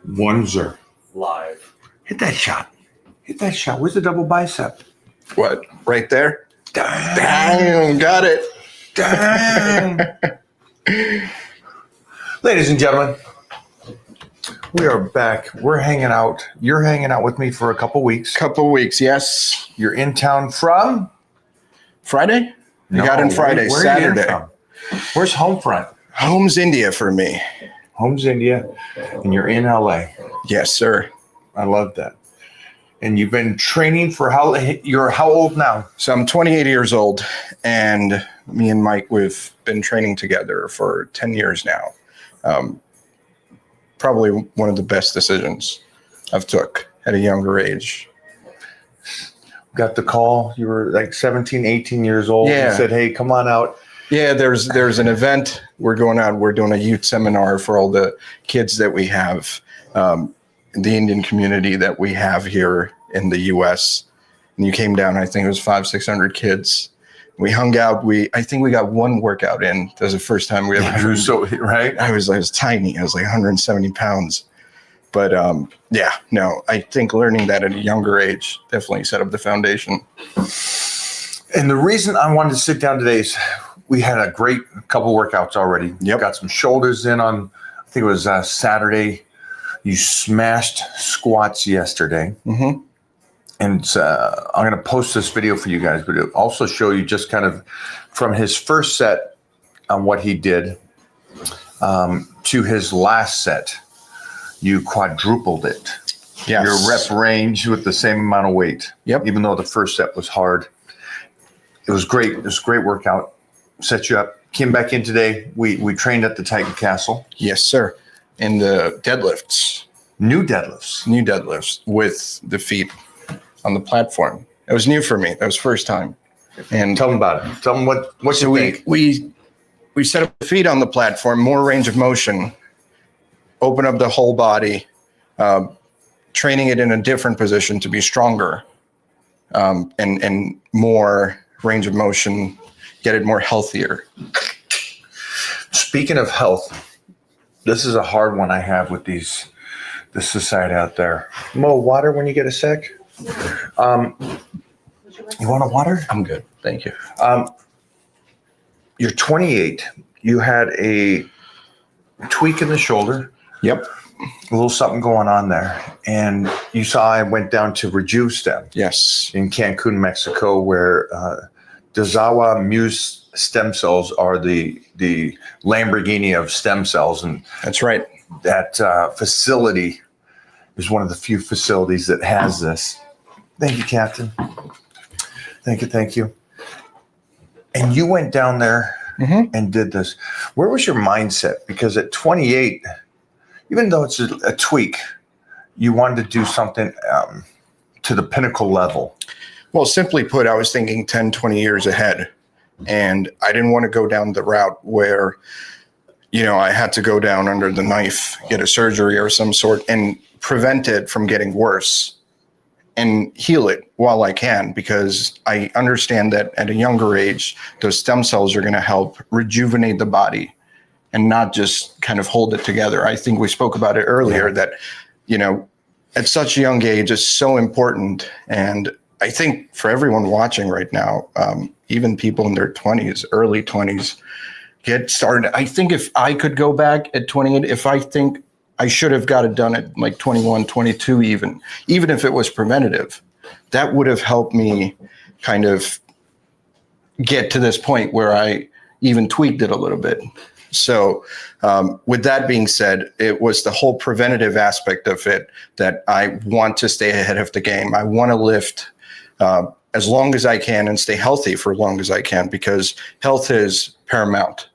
Oneser. Live. Hit that shot. Hit that shot. Where's the double bicep? What? Right there? Damn. Got it. Damn. Ladies and gentlemen, we are back. We're hanging out. You're hanging out with me for a couple weeks. Couple weeks, yes. You're in town from? Friday? You No, got in Friday, where are you in Saturday. from? Where's home front? Home's India for me. Home's India, and you're in LA. Yes, sir. I love that. And you've been training for you're how old now? So I'm 28 years old, and me and Mike, we've been training together for 10 years now. Probably one of the best decisions I've took at a younger age. Got the call. You were like 17, 18 years old. Yeah. You said, hey, come on out. Yeah, there's an event we're going out. We're doing a youth seminar for all the kids that we have, in the Indian community that we have here in the U.S. And you came down. I think it was 500-600 kids. We hung out. I think we got one workout in. That was the first time we ever. So right. I was tiny. I was like 170 pounds. But yeah, no. I think learning that at a younger age definitely set up the foundation. And the reason I wanted to sit down today is we had a great couple workouts already. Yep. Got some shoulders in on, I think it was Saturday. You smashed squats yesterday. Mm-hmm. And I'm going to post this video for you guys, but it'll also show you just kind of from his first set on what he did to his last set. You quadrupled it. Yes. Your rep range with the same amount of weight. Yep. Even though the first set was hard. It was great. It was a great workout. Set you up. Came back in today. We trained at the Titan Castle. Yes, sir. And the deadlifts. New deadlifts with the feet on the platform. It was new for me. That was first time. And Tell them about it. Tell them what so you think. we set up the feet on the platform, more range of motion, open up the whole body, training it in a different position to be stronger, and more range of motion, get it more healthier. Speaking of health, this is a hard one I have with the society out there. Mo, water when you get a sec. You want a water? I'm good. Thank you. You're 28. You had a tweak in the shoulder. Yep. A little something going on there. And you saw I went down to Rejuve Yes. in Cancun, Mexico, where Dazawa Muse stem cells are the Lamborghini of stem cells. And That's right. that facility is one of the few facilities that has this. Thank you, Captain. Thank you. And you went down there and did this. Where was your mindset? Because at 28, even though it's a tweak, you wanted to do something to the pinnacle level. Well, simply put, I was thinking 10, 20 years ahead. And I didn't want to go down the route where, I had to go down under the knife, get a surgery or some sort, and prevent it from getting worse and heal it while I can, because I understand that at a younger age, those stem cells are going to help rejuvenate the body and not just kind of hold it together. I think we spoke about it earlier that, at such a young age is so important. And I think for everyone watching right now, even people in their 20s, early 20s, get started. I think if I could go back at 28, if I think I should have got it done at like 21, 22 even if it was preventative, that would have helped me kind of get to this point where I even tweaked it a little bit. So with that being said, it was the whole preventative aspect of it that I want to stay ahead of the game. I want to lift as long as I can and stay healthy for as long as I can, because health is paramount.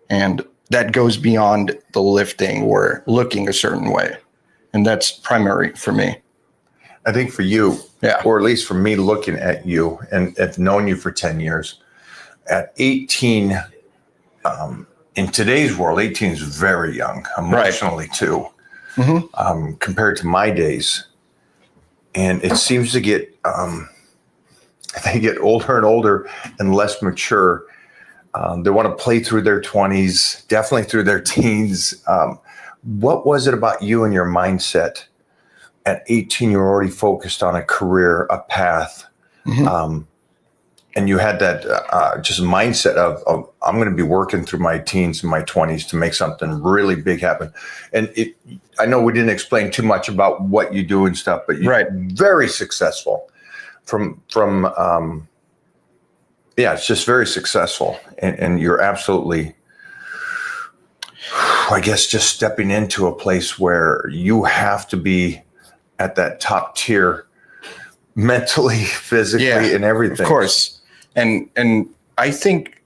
And that goes beyond the lifting or looking a certain way. And that's primary for me. I think for you, Yeah. or at least for me looking at you and have known you for 10 years, at 18, in today's world, 18 is very young, emotionally too, compared to my days. And it seems to get, they get older and older and less mature. They want to play through their 20s, definitely through their teens. what was it about you and your mindset? At 18, you were already focused on a career, a path. And you had that just mindset of I'm going to be working through my teens and my 20s to make something really big happen. And I know we didn't explain too much about what you do and stuff, but you're very successful. It's just very successful, and you're absolutely, I guess, just stepping into a place where you have to be at that top tier, mentally, physically, and everything. Of course. And I think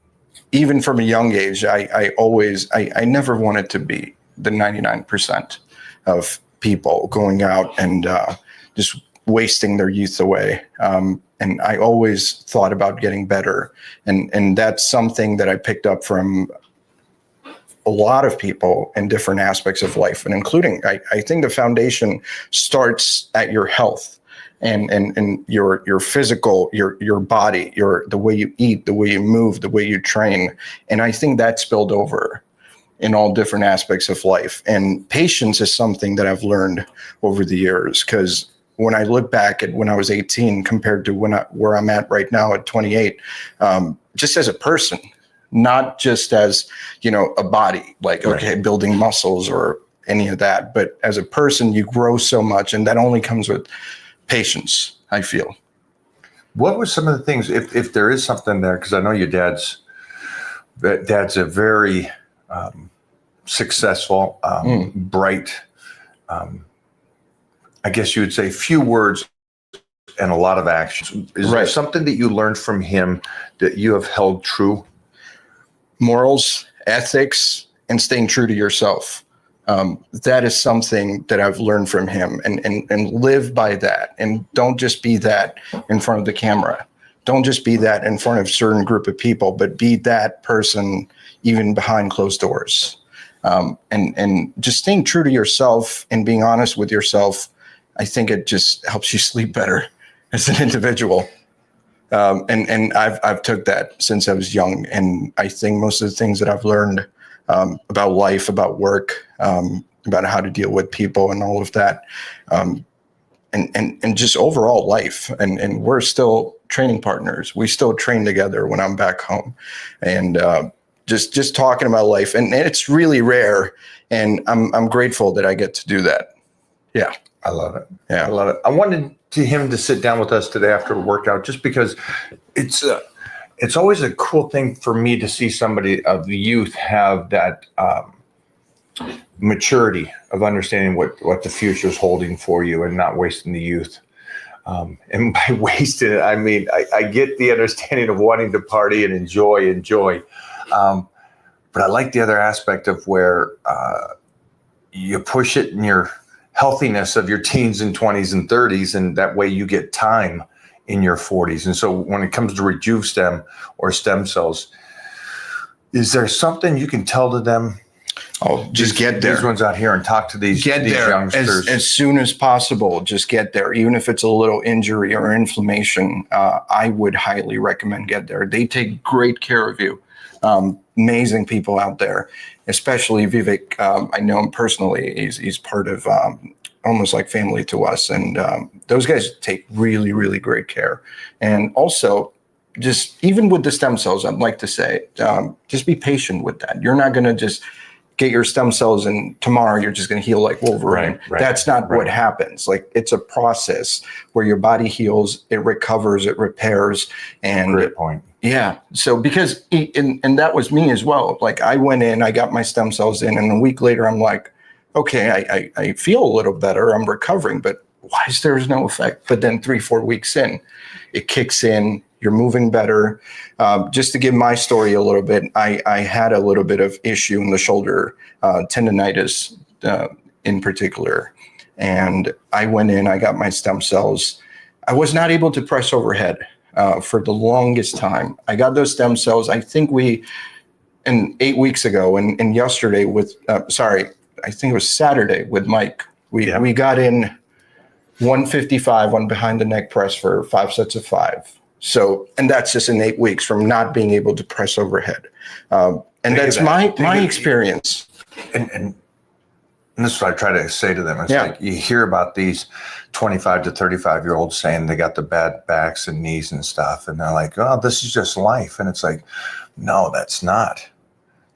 even from a young age, I never wanted to be the 99% of people going out and just wasting their youth away. And I always thought about getting better. And that's something that I picked up from a lot of people in different aspects of life, and including, I think the foundation starts at your health. And your physical, your body, the way you eat, the way you move, the way you train. And I think that spilled over in all different aspects of life. And patience is something that I've learned over the years, because when I look back at when I was 18 compared to where I'm at right now at 28, just as a person, not just as, a body, like, building muscles or any of that, but as a person, you grow so much, and that only comes with patience, I feel. What were some of the things, if there is something there, because I know your dad's a very successful, bright, I guess you would say few words and a lot of actions. Is there something that you learned from him that you have held true? Morals, ethics, and staying true to yourself. That is something that I've learned from him, and live by that. And don't just be that in front of the camera. Don't just be that in front of a certain group of people, but be that person even behind closed doors. And just staying true to yourself and being honest with yourself, I think it just helps you sleep better as an individual. And I've took that since I was young. And I think most of the things that I've learned about life, about work, about how to deal with people and all of that, and just overall life. And we're still training partners. We still train together when I'm back home, and just talking about life. And it's really rare, and I'm grateful that I get to do that. Yeah. I love it. Yeah. I love it. I wanted him to sit down with us today after a workout, just because it's always a cool thing for me to see somebody of the youth have that maturity of understanding what the future is holding for you and not wasting the youth. And by wasting it, I mean, I get the understanding of wanting to party and enjoy. But I like the other aspect of where you push it in your healthiness of your teens and 20s and 30s, and that way you get time in your 40s. And so when it comes to RejuveStem or stem cells, is there something you can tell to them? Oh, just get there. These ones out here and talk to these youngsters. As soon as possible. Just get there. Even if it's a little injury or inflammation, I would highly recommend get there. They take great care of you. Amazing people out there, especially Vivek. I know him personally. He's part of almost like family to us. And those guys take really, really great care. And also, just even with the stem cells, I'd like to say, just be patient with that. You're not going to just get your stem cells and tomorrow you're just going to heal like Wolverine. Right. That's not what happens. Like, it's a process where your body heals, it recovers, it repairs. And great point. Yeah. So because, and that was me as well. Like, I went in, I got my stem cells in, and a week later I'm like, okay, I feel a little better. I'm recovering, but why is there no effect? But then 3-4 weeks in, it kicks in. You're moving better. Just to give my story a little bit, I had a little bit of issue in the shoulder, tendonitis in particular. And I went in, I got my stem cells. I was not able to press overhead for the longest time. I got those stem cells, I think 8 weeks ago, and yesterday I think it was Saturday with Mike. We got in 155 on behind the neck press for 5 sets of 5. So, and that's just in 8 weeks from not being able to press overhead. And that's my experience. And And this is what I try to say to them. It's Yeah. like you hear about these 25 to 35-year-olds saying they got the bad backs and knees and stuff. And they're like, oh, this is just life. And it's like, no, that's not.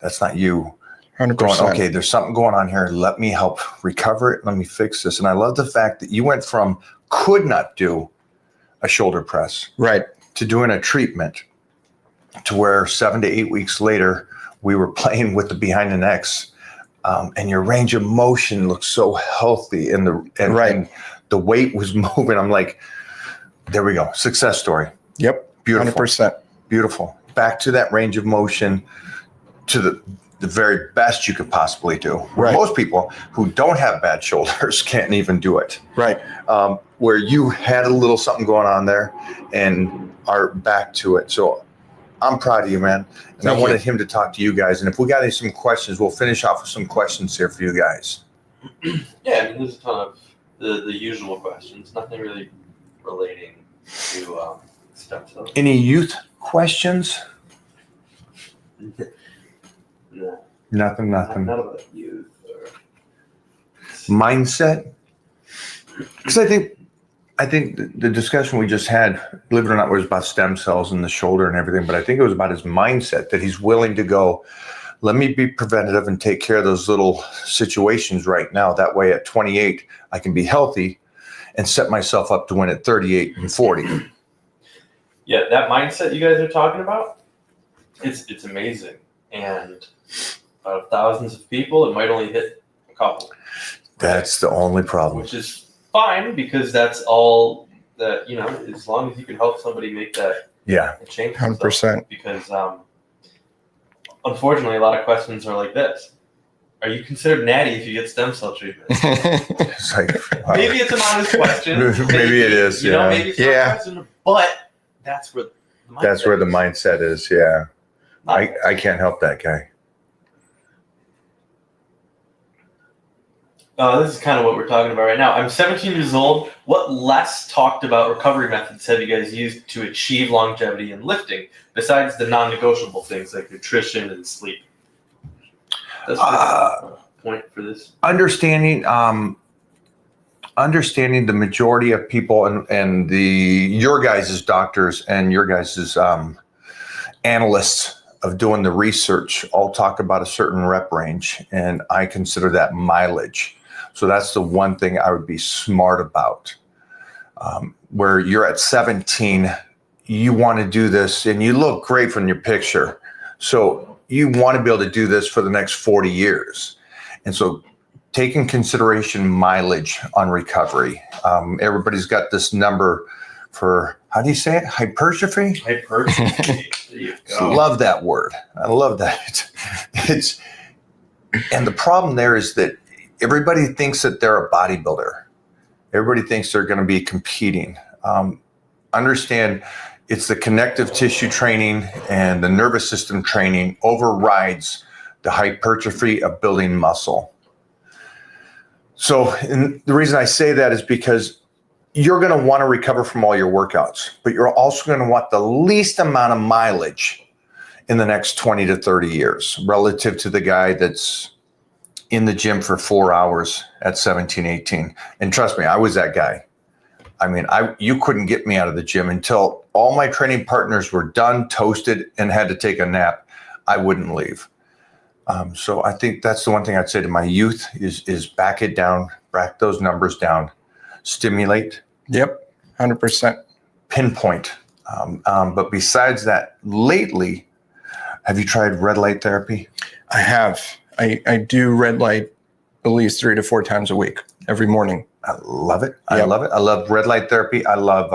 That's not you 100%. going, okay, there's something going on here. Let me help recover it. Let me fix this. And I love the fact that you went from could not do a shoulder press Right. to doing a treatment to where 7 to 8 weeks later, we were playing with the behind the necks. And your range of motion looks so healthy, and the weight was moving. I'm like, there we go, success story. Yep. Beautiful, 100%. beautiful. Back to that range of motion, to the very best you could possibly do. Right. Most people who don't have bad shoulders can't even do it. Right. Where you had a little something going on there, and are back to it. So I'm proud of you, man. And Thank I wanted you. him to talk to you guys. And if we got some questions, we'll finish off with some questions here for you guys. Yeah, I mean, there's a ton of the usual questions, nothing really relating to stem cells. Any youth questions? No, Nothing. not about youth or Mindset? Because I think the discussion we just had, believe it or not, was about stem cells and the shoulder and everything. But I think it was about his mindset, that he's willing to go, let me be preventative and take care of those little situations right now. That way at 28, I can be healthy and set myself up to win at 38 and 40. Yeah, that mindset you guys are talking about, it's amazing. And out of thousands of people, it might only hit a couple. That's the only problem. Which is fine, because that's all that, as long as you can help somebody make that Yeah. change. 100%. Because unfortunately, a lot of questions are like this. Are you considered natty if you get stem cell treatment? It's like, wow. Maybe it's an honest question. Maybe it is, yeah. Maybe it's not Yeah. a question, but that's where the mindset is. Yeah. I can't help that guy. This is kind of what we're talking about right now. I'm 17 years old. What less talked about recovery methods have you guys used to achieve longevity in lifting, besides the non-negotiable things like nutrition and sleep? That's the point for this. Understanding the majority of people and your guys' doctors and your guys' analysts of doing the research all talk about a certain rep range, and I consider that mileage. So that's the one thing I would be smart about. Where you're at 17, you want to do this, and you look great from your picture. So you want to be able to do this for the next 40 years. And so take in consideration mileage on recovery. Everybody's got this number for, how do you say it? Hypertrophy? Hypertrophy. There you go. Love that word. I love that. And the problem there is that everybody thinks that they're a bodybuilder. Everybody thinks they're going to be competing. Understand it's the connective tissue training and the nervous system training overrides the hypertrophy of building muscle. So and the reason I say that is because you're going to want to recover from all your workouts, but you're also going to want the least amount of mileage in the next 20 to 30 years relative to the guy that's in the gym for 4 hours at 17, 18. And trust me, I was that guy. I mean, you couldn't get me out of the gym until all my training partners were done, toasted, and had to take a nap. I wouldn't leave. So I think that's the one thing I'd say to my youth is back it down, back those numbers down, stimulate. Yep. 100%. Pinpoint. But besides that, lately, have you tried red light therapy? I have. I do red light at least 3 to 4 times a week, every morning. I love it. I Yep. love it. I love red light therapy. I love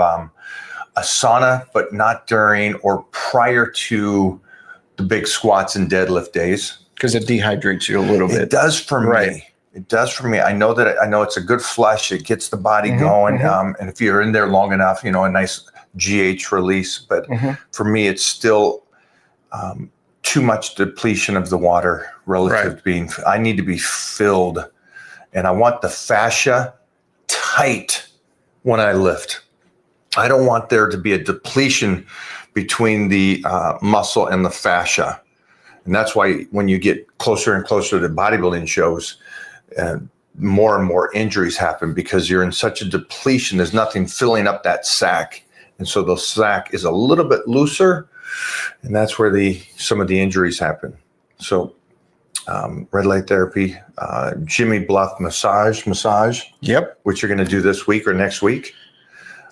a sauna, but not during or prior to the big squats and deadlift days. Because it dehydrates you a little It bit. does for Right. me. It does for me. I know it's a good flush. It gets the body going. And if you're in there long enough, a nice GH release. But for me, it's still too much depletion of the water relative to being, I need to be filled. And I want the fascia tight when I lift. I don't want there to be a depletion between the muscle and the fascia. And that's why when you get closer and closer to bodybuilding shows, more and more injuries happen because you're in such a depletion. There's nothing filling up that sac. And so the sac is a little bit looser, and that's where some of the injuries happen. So red light therapy, Jimmy Bluff massage, Yep. which you're going to do this week or next week.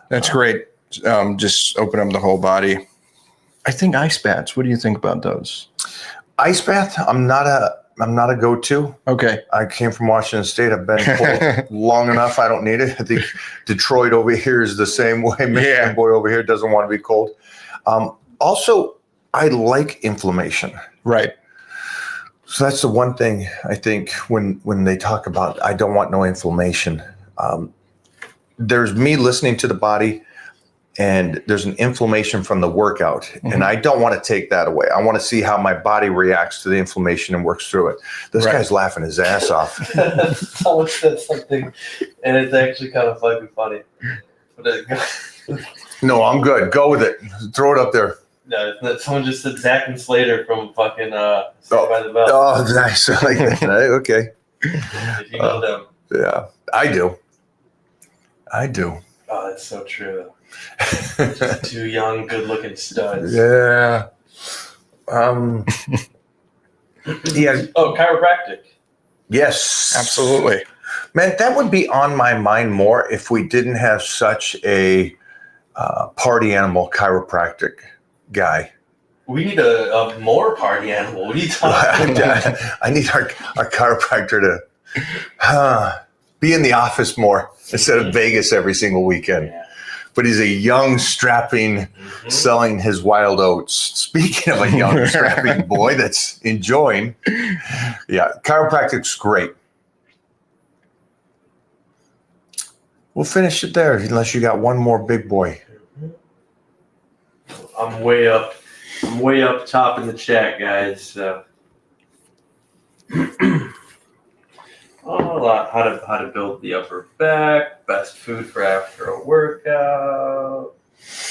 That's great. Just open up the whole body. I think ice baths. What do you think about those? Ice bath, I'm not a go-to. Okay. I came from Washington State. I've been cold long enough. I don't need it. I think Detroit over here is the same way. Michigan boy over here doesn't want to be cold. Also, I like inflammation. Right. So that's the one thing I think when they talk about, I don't want no inflammation. There's me listening to the body, and there's an inflammation from the workout. Mm-hmm. And I don't want to take that away. I want to see how my body reacts to the inflammation and works through it. This guy's laughing his ass off. Someone said something, and it's actually kind of fucking funny. No, I'm good. Go with it. Throw it up there. No, it's not. Someone just said Zach and Slater from fucking Saved by the Bell. Oh, nice. I like that. Okay. If you know them. Yeah, I do. Oh, that's so true. Just two young, good-looking studs. Yeah. Yeah. Oh, chiropractic. Yes. Absolutely. Man, that would be on my mind more if we didn't have such a party animal chiropractic guy. We need a more party animal. What are you talking about? I need our chiropractor to be in the office more instead of Vegas every single weekend. Yeah. But he's a young, strapping, selling his wild oats. Speaking of a young, strapping boy that's enjoying, yeah, chiropractic's great. We'll finish it there unless you got one more big boy. I'm way up top in the chat, guys. So. How to build the upper back, best food for after a workout,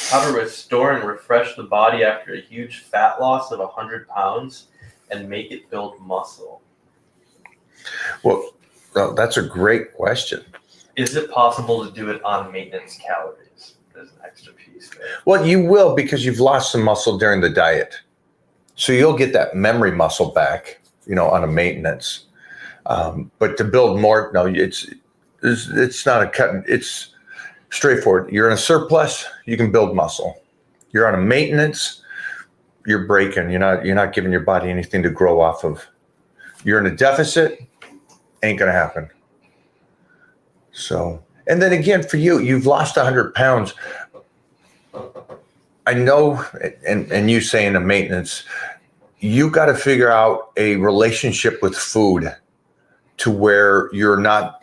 how to restore and refresh the body after a huge fat loss of 100 pounds and make it build muscle. Well, that's a great question. Is it possible to do it on maintenance calories? There's an extra piece there. Well, you will because you've lost some muscle during the diet. So you'll get that memory muscle back, on a maintenance. But to build more, no, it's not a cut. It's straightforward. You're in a surplus, you can build muscle. You're on a maintenance, you're breaking. You're not giving your body anything to grow off of. You're in a deficit, ain't gonna happen. So, and then again, for you've lost 100 pounds. I know, and you saying a maintenance, you got to figure out a relationship with food to where you're 1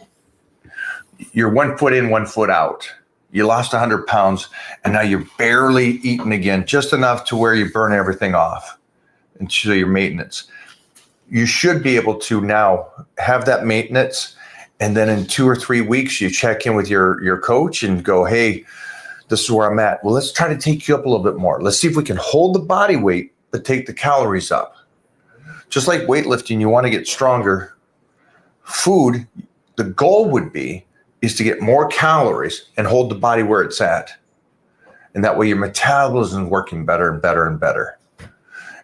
foot in, 1 foot out. You lost 100 pounds and now you're barely eating again, just enough to where you burn everything off into your maintenance. You should be able to now have that maintenance. And then in 2 or 3 weeks, you check in with your coach and go, hey, this is where I'm at. Well, let's try to take you up a little bit more. Let's see if we can hold the body weight, but take the calories up. Just like weightlifting, you want to get stronger. Food, the goal would be, is to get more calories and hold the body where it's at. And that way your metabolism is working better and better and better.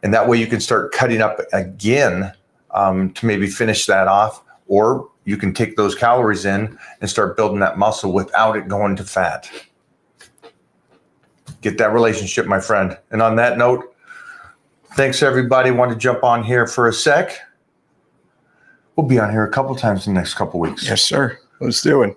And that way you can start cutting up again to maybe finish that off, or you can take those calories in and start building that muscle without it going to fat. Get that relationship, my friend. And on that note, thanks everybody. Want to jump on here for a sec? We'll be on here a couple times in the next couple weeks. Yes, sir. Let's do it.